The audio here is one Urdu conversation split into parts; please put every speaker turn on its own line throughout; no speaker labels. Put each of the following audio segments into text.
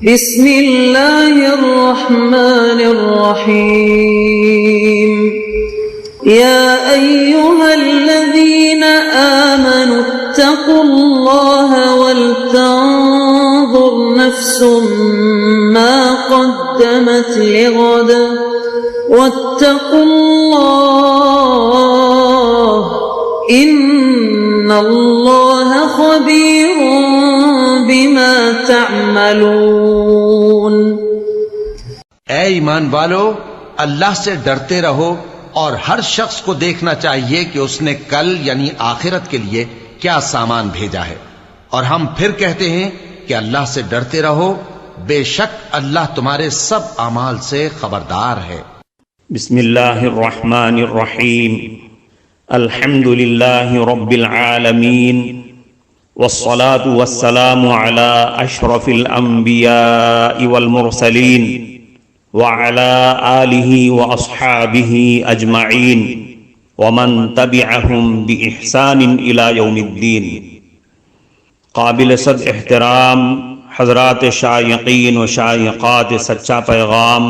بسم اللہ الرحمن الرحیم یا ایہا الذین آمنوا اتقوا اللہ ولتنظر نفس ما قدمت لغد واتقوا اللہ ان اللہ خبیر بما تعملون۔
اے ایمان والو، اللہ سے ڈرتے رہو اور ہر شخص کو دیکھنا چاہیے کہ اس نے کل یعنی آخرت کے لیے کیا سامان بھیجا ہے، اور ہم پھر کہتے ہیں کہ اللہ سے ڈرتے رہو، بے شک اللہ تمہارے سب اعمال سے خبردار ہے۔
بسم اللہ الرحمن الرحیم الحمد للہ رب العالمین والصلاة والسلام على اشرف الانبیاء والمرسلین وعلى آلہ واصحابہ اجمعین ومن تبعہم باحسان الى یوم الدین۔ قابل صد احترام حضرات شائقین و شائقات سچا پیغام،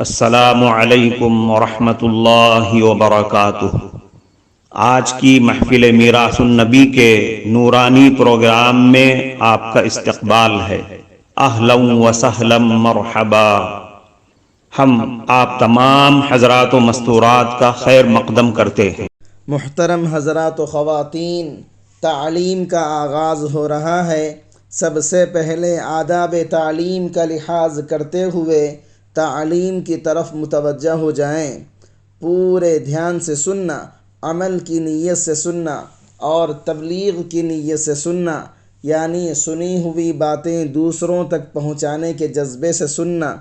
السلام علیکم ورحمۃ اللہ وبرکاتہ۔ آج کی محفل میراث النبی کے نورانی پروگرام میں آپ کا استقبال ہے۔ اہلا و سہلا مرحبا۔ ہم آپ تمام حضرات و مستورات کا خیر مقدم کرتے ہیں۔
محترم حضرات و خواتین، تعلیم کا آغاز ہو رہا ہے۔ سب سے پہلے آداب تعلیم کا لحاظ کرتے ہوئے تعلیم کی طرف متوجہ ہو جائیں۔ پورے دھیان سے سننا، عمل کی نیت سے سننا اور تبلیغ کی نیت سے سننا، یعنی سنی ہوئی باتیں دوسروں تک پہنچانے کے جذبے سے سننا۔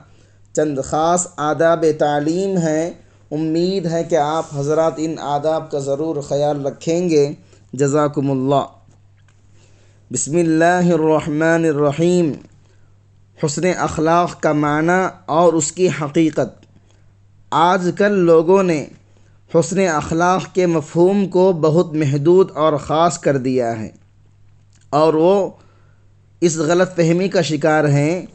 چند خاص آداب تعلیم ہیں، امید ہے کہ آپ حضرات ان آداب کا ضرور خیال رکھیں گے۔ جزاکم اللہ۔ بسم اللہ الرحمن الرحیم۔ حسن اخلاق کا معنی اور اس کی حقیقت۔ آج کل لوگوں نے حسن اخلاق کے مفہوم کو بہت محدود اور خاص کر دیا ہے، اور وہ اس غلط فہمی کا شکار ہیں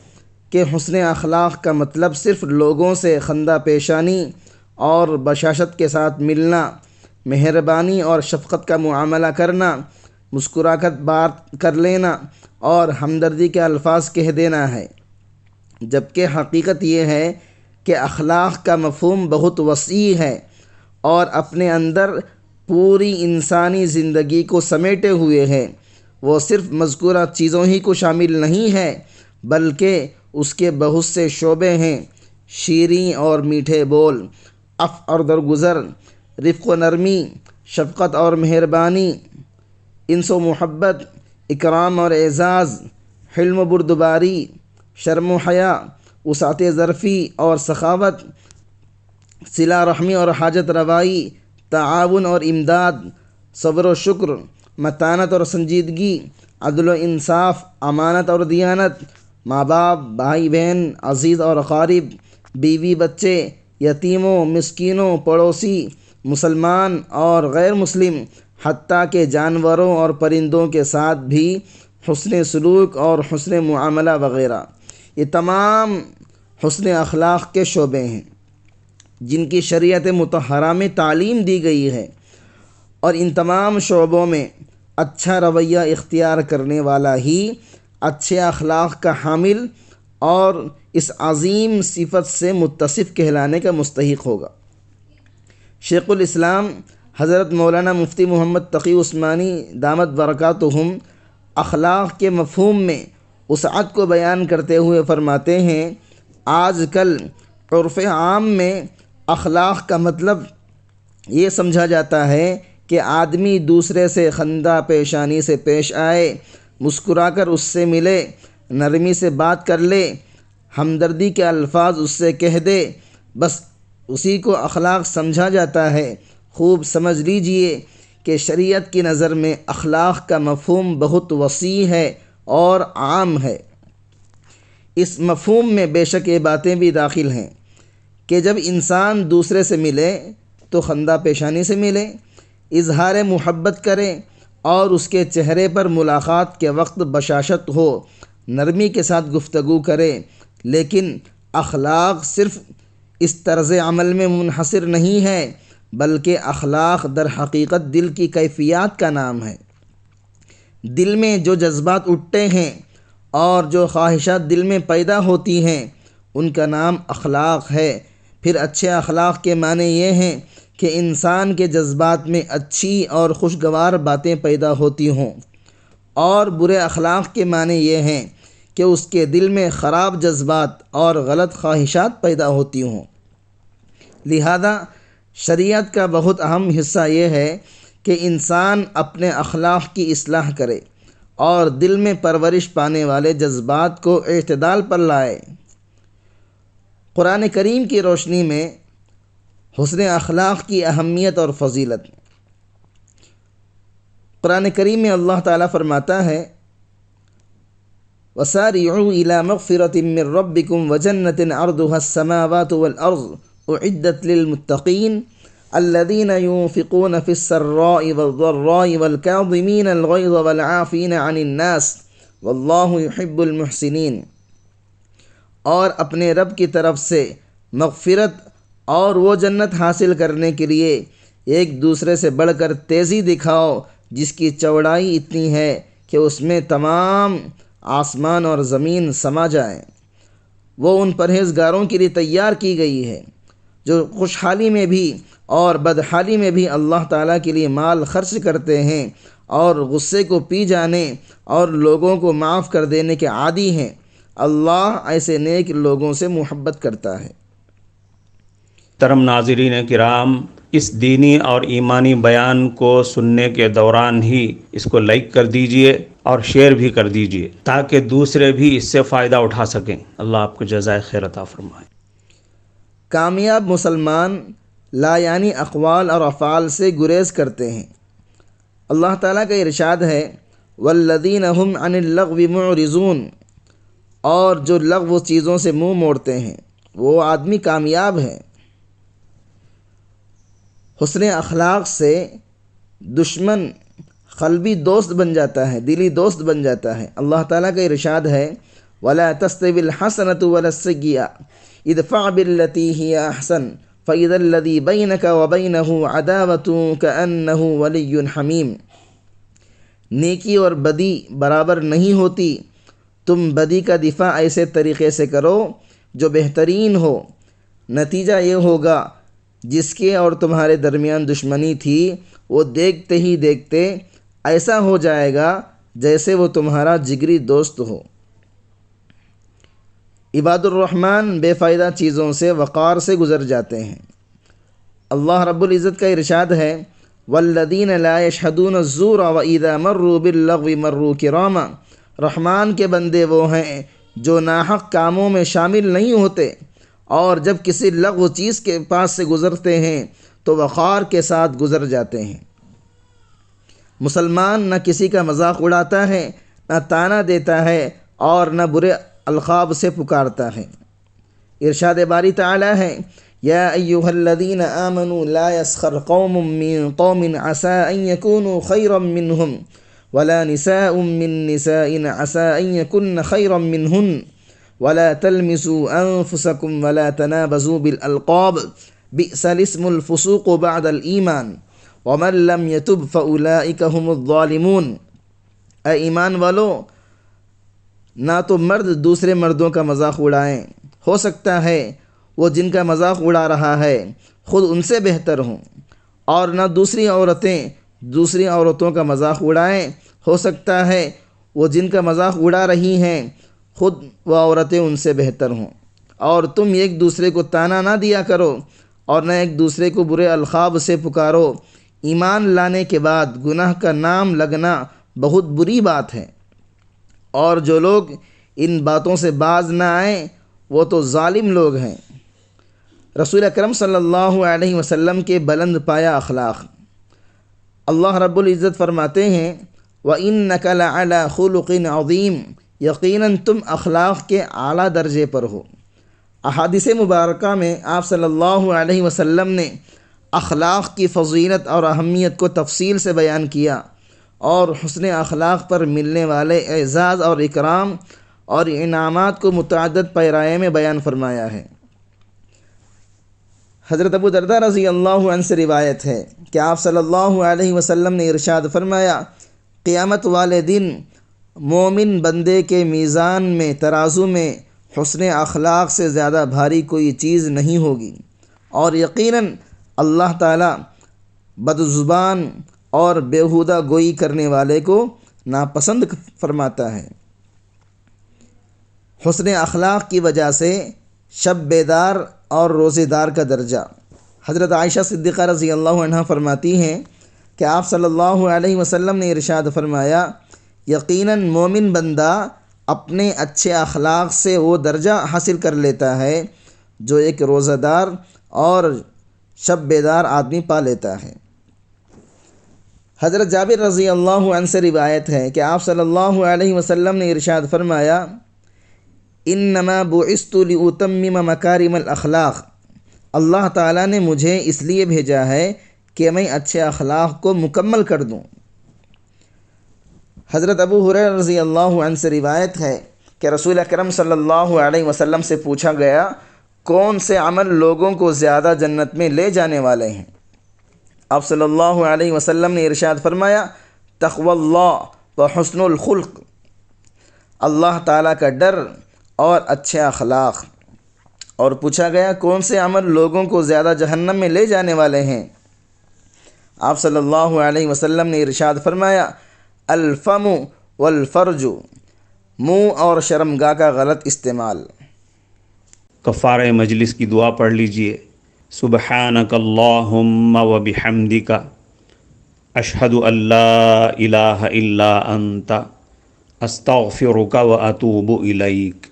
کہ حسن اخلاق کا مطلب صرف لوگوں سے خندہ پیشانی اور بشاشت کے ساتھ ملنا، مہربانی اور شفقت کا معاملہ کرنا، مسکرا کر بات کر لینا اور ہمدردی کے الفاظ کہہ دینا ہے، جبکہ حقیقت یہ ہے کہ اخلاق کا مفہوم بہت وسیع ہے اور اپنے اندر پوری انسانی زندگی کو سمیٹے ہوئے ہے۔ وہ صرف مذکورہ چیزوں ہی کو شامل نہیں ہے، بلکہ اس کے بہت سے شعبے ہیں۔ شیریں اور میٹھے بول، عفو اور درگزر، رفق و نرمی، شفقت اور مہربانی، انس و محبت، اکرام اور اعزاز، حلم و بردباری، شرم و حیا، وسعت ظرفی اور سخاوت، صلہ رحمی اور حاجت روائی، تعاون اور امداد، صبر و شکر، متانت اور سنجیدگی، عدل و انصاف، امانت اور دیانت، ماں باپ، بھائی بہن، عزیز اور اقارب، بیوی بچے، یتیموں، مسکینوں، پڑوسی، مسلمان اور غیر مسلم، حتیٰ کہ جانوروں اور پرندوں کے ساتھ بھی حسن سلوک اور حسن معاملہ وغیرہ۔ یہ تمام حسن اخلاق کے شعبے ہیں جن کی شریعت مطہرہ میں تعلیم دی گئی ہے، اور ان تمام شعبوں میں اچھا رویہ اختیار کرنے والا ہی اچھے اخلاق کا حامل اور اس عظیم صفت سے متصف کہلانے کا مستحق ہوگا۔ شیخ الاسلام حضرت مولانا مفتی محمد تقی عثمانی دامت برکاتہم اخلاق کے مفہوم میں وسعت کو بیان کرتے ہوئے فرماتے ہیں، آج کل عرف عام میں اخلاق کا مطلب یہ سمجھا جاتا ہے کہ آدمی دوسرے سے خندہ پیشانی سے پیش آئے، مسکرا کر اس سے ملے، نرمی سے بات کر لے، ہمدردی کے الفاظ اس سے کہہ دے، بس اسی کو اخلاق سمجھا جاتا ہے۔ خوب سمجھ لیجئے کہ شریعت کی نظر میں اخلاق کا مفہوم بہت وسیع ہے اور عام ہے۔ اس مفہوم میں بے شک یہ باتیں بھی داخل ہیں کہ جب انسان دوسرے سے ملے تو خندہ پیشانی سے ملے، اظہار محبت کرے اور اس کے چہرے پر ملاقات کے وقت بشاشت ہو، نرمی کے ساتھ گفتگو کرے، لیکن اخلاق صرف اس طرز عمل میں منحصر نہیں ہے، بلکہ اخلاق در حقیقت دل کی کیفیات کا نام ہے۔ دل میں جو جذبات اٹھتے ہیں اور جو خواہشات دل میں پیدا ہوتی ہیں ان کا نام اخلاق ہے۔ پھر اچھے اخلاق کے معنی یہ ہیں کہ انسان کے جذبات میں اچھی اور خوشگوار باتیں پیدا ہوتی ہوں، اور برے اخلاق کے معنی یہ ہیں کہ اس کے دل میں خراب جذبات اور غلط خواہشات پیدا ہوتی ہوں۔ لہذا شریعت کا بہت اہم حصہ یہ ہے کہ انسان اپنے اخلاق کی اصلاح کرے اور دل میں پرورش پانے والے جذبات کو اعتدال پر لائے۔ قرآن کریم کی روشنی میں حسن اخلاق کی اہمیت اور فضیلت۔ قرآن کریم میں اللہ تعالیٰ فرماتا ہے وَسَارِعُوا إِلَى مَغْفِرَةٍ مِّن رَّبِّكُمْ وَجَنَّةٍ عَرْضُهَا السَّمَاوَاتُ وَالْأَرْضُ أُعِدَّتْ لِلْمُتَّقِينَ الَّذِينَ يُنفِقُونَ فِي السَّرَّاءِ وَالضَّرَّاءِ وَالْكَاظِمِينَ الْغَيْظَ وَالْعَافِينَ عَنِ النَّاسِ وَاللَّهُ يُحِبُّ الْمُحْسِنِينَ۔ اور اپنے رب کی طرف سے مغفرت اور وہ جنت حاصل کرنے کے لیے ایک دوسرے سے بڑھ کر تیزی دکھاؤ جس کی چوڑائی اتنی ہے کہ اس میں تمام آسمان اور زمین سما جائیں۔ وہ ان پرہیزگاروں کے لیے تیار کی گئی ہے جو خوشحالی میں بھی اور بدحالی میں بھی اللہ تعالیٰ کے لیے مال خرچ کرتے ہیں اور غصے کو پی جانے اور لوگوں کو معاف کر دینے کے عادی ہیں۔ اللہ ایسے نیک لوگوں سے محبت کرتا ہے۔
محترم ناظرین کرام، اس دینی اور ایمانی بیان کو سننے کے دوران ہی اس کو لائک کر دیجئے اور شیئر بھی کر دیجئے تاکہ دوسرے بھی اس سے فائدہ اٹھا سکیں۔ اللہ آپ کو جزائے خیر عطا فرمائے۔
کامیاب مسلمان لا یعنی اقوال اور افعال سے گریز کرتے ہیں۔ اللہ تعالیٰ کا ارشاد ہے والذین هم عن اللغو معرضون، اور جو لغو چیزوں سے منہ موڑتے ہیں وہ آدمی کامیاب ہے۔ حسن اخلاق سے دشمن قلبی دوست بن جاتا ہے، دلی دوست بن جاتا ہے۔ اللہ تعالیٰ کا ارشاد ہے وَلَا تَسْتَوِي الْحَسَنَةُ وَلَا السَّيِّئَةُ ادْفَعْ بِالَّتِي هِيَ أَحْسَنُ فَإِذَا الَّذِي بَيْنَكَ وَبَيْنَهُ عَدَاوَةٌ كَأَنَّهُ وَلِيٌّ حَمِيمٌ۔ نیکی اور بدی برابر نہیں ہوتی، تم بدی کا دفاع ایسے طریقے سے کرو جو بہترین ہو، نتیجہ یہ ہوگا جس کے اور تمہارے درمیان دشمنی تھی وہ دیکھتے ہی دیکھتے ایسا ہو جائے گا جیسے وہ تمہارا جگری دوست ہو۔ عباد الرحمن بے فائدہ چیزوں سے وقار سے گزر جاتے ہیں۔ اللہ رب العزت کا ارشاد ہے والذین لا یشہدون الزور وَإِذَا مروا باللغو مروا کراما۔ رحمان کے بندے وہ ہیں جو ناحق کاموں میں شامل نہیں ہوتے اور جب کسی لغو چیز کے پاس سے گزرتے ہیں تو وقار کے ساتھ گزر جاتے ہیں۔ مسلمان نہ کسی کا مذاق اڑاتا ہے، نہ طعنہ دیتا ہے اور نہ برے القاب سے پکارتا ہے۔ ارشاد باری تعالی ہے یا ایھا الذین آمنوا لا یسخر قوم من قوم عسى ان یکونوا خیرا منہم ولا نساء من نساء عسى ان یکن خیرا منہن ولا تلمسوا انفسکم ولا تنابزوا بالالقاب بئس الاسم الفسوق بعد الایمان ومن لم یتب فاولئک هم الظالمون۔ اے ایمان والو، نہ تو مرد دوسرے مردوں کا مذاق اڑائیں، ہو سکتا ہے وہ جن کا مذاق اڑا رہا ہے خود ان سے بہتر ہوں، اور نہ دوسری عورتیں دوسری عورتوں کا مذاق اڑائیں، ہو سکتا ہے وہ جن کا مذاق اڑا رہی ہیں خود وہ عورتیں ان سے بہتر ہوں۔ اور تم ایک دوسرے کو طعنہ نہ دیا کرو اور نہ ایک دوسرے کو برے القاب سے پکارو۔ ایمان لانے کے بعد گناہ کا نام لگنا بہت بری بات ہے، اور جو لوگ ان باتوں سے باز نہ آئیں وہ تو ظالم لوگ ہیں۔ رسول اکرم صلی اللہ علیہ وسلم کے بلند پایہ اخلاق۔ اللہ رب العزت فرماتے ہیں وَإِنَّكَ لَعَلَى خُلُقٍ عَظِيمٍ، یقیناً تم اخلاق کے اعلیٰ درجے پر ہو۔ احادیث مبارکہ میں آپ صلی اللہ علیہ وسلم نے اخلاق کی فضیلت اور اہمیت کو تفصیل سے بیان کیا، اور حسن اخلاق پر ملنے والے اعزاز اور اکرام اور انعامات کو متعدد پیرائے میں بیان فرمایا ہے۔ حضرت ابو درداء رضی اللہ عنہ سے روایت ہے کہ آپ صلی اللہ علیہ وسلم نے ارشاد فرمایا، قیامت والے دن مومن بندے کے میزان میں ترازو میں حسن اخلاق سے زیادہ بھاری کوئی چیز نہیں ہوگی، اور یقیناً اللہ تعالیٰ بدزبان اور بیہودہ گوئی کرنے والے کو ناپسند فرماتا ہے۔ حسن اخلاق کی وجہ سے شب بیدار اور روزے دار کا درجہ۔ حضرت عائشہ صدیقہ رضی اللہ عنہ فرماتی ہیں کہ آپ صلی اللہ علیہ وسلم نے ارشاد فرمایا، یقیناً مومن بندہ اپنے اچھے اخلاق سے وہ درجہ حاصل کر لیتا ہے جو ایک روزہ دار اور شب بیدار آدمی پا لیتا ہے۔ حضرت جابر رضی اللہ عنہ سے روایت ہے کہ آپ صلی اللہ علیہ وسلم نے ارشاد فرمایا، انما بعثت لاتمم مکارم الاخلاق، اللہ تعالیٰ نے مجھے اس لیے بھیجا ہے کہ میں اچھے اخلاق کو مکمل کر دوں۔ حضرت ابو ہریرہ رضی اللہ عنہ سے روایت ہے کہ رسول اکرم صلی اللہ علیہ وسلم سے پوچھا گیا، کون سے عمل لوگوں کو زیادہ جنت میں لے جانے والے ہیں؟ آپ صلی اللہ علیہ وسلم نے ارشاد فرمایا، تقوی اللہ و حسن الخلق، اللہ تعالیٰ کا ڈر اور اچھے اخلاق۔ اور پوچھا گیا، کون سے عمل لوگوں کو زیادہ جہنم میں لے جانے والے ہیں؟ آپ صلی اللہ علیہ وسلم نے ارشاد فرمایا، الفم والفرج، منہ اور شرمگاہ کا غلط استعمال۔
کفارہ مجلس کی دعا پڑھ لیجئے۔ سبحانک اللہم و بحمدک، اشہد ان لا الہ الا انت، استغفرک و اتوب الیک۔